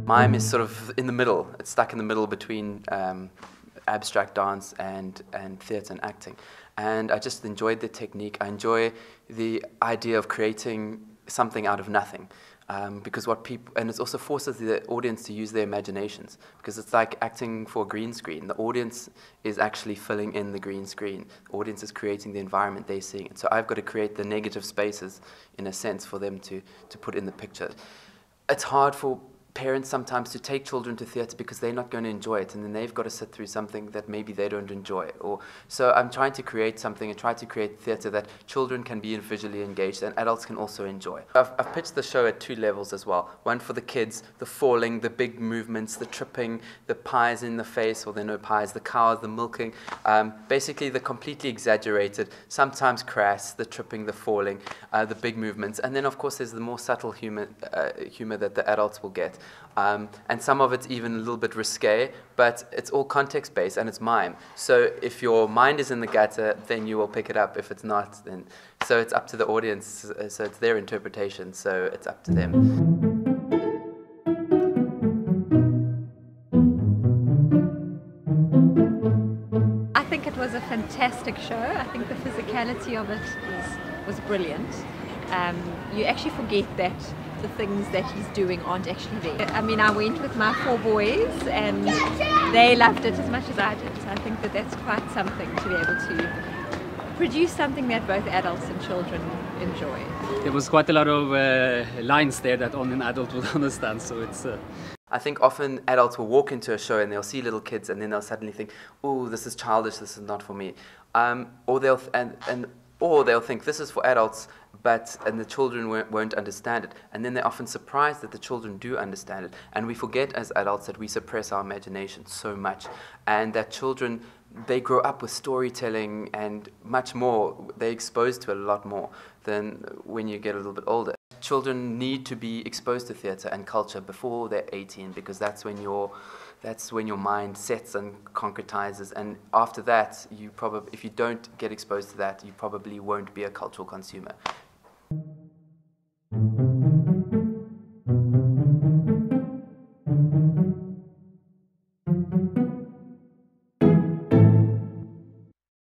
Mime is sort of in the middle. It's stuck in the middle between abstract dance and theatre and acting. And I just enjoyed the technique. I enjoy the idea of creating something out of nothing. Because what people, and it also forces the audience to use their imaginations, because it's like acting for a green screen. The audience is actually filling in the green screen. The audience is creating the environment they're seeing it. So I've got to create the negative spaces, in a sense, for them to put in the picture. It's hard for parents sometimes to take children to theatre because they're not going to enjoy it, and then they've got to sit through something that maybe they don't enjoy. So I'm trying to create something and try to create theatre that children can be visually engaged and adults can also enjoy. I've pitched the show at two levels as well. One for the kids, the falling, the big movements, the tripping, the pies in the face, or there are no pies, the cows, the milking, basically the completely exaggerated, sometimes crass, the tripping, the falling, the big movements, and then of course there's the more subtle humor that the adults will get. And some of it's even a little bit risque, but it's all context-based and it's mime. So if your mind is in the gutter, then you will pick it up. If it's not, then... So it's up to the audience, so it's their interpretation, so it's up to them. I think it was a fantastic show. I think the physicality of it was brilliant. You actually forget that the things that he's doing aren't actually there. I mean, I went with my 4 boys and they loved it as much as I did. So I think that that's quite something to be able to produce something that both adults and children enjoy. There was quite a lot of lines there that only an adult would understand, so it's... I think often adults will walk into a show and they'll see little kids and then they'll suddenly think, oh, this is childish, this is not for me. Or they'll think this is for adults, and the children won't understand it. And then they're often surprised that the children do understand it. And we forget as adults that we suppress our imagination so much. And that children, they grow up with storytelling and much more. They're exposed to a lot more than when you get a little bit older. Children need to be exposed to theatre and culture before they're 18, because that's when your mind sets and concretizes, and after that, if you don't get exposed to that, you probably won't be a cultural consumer.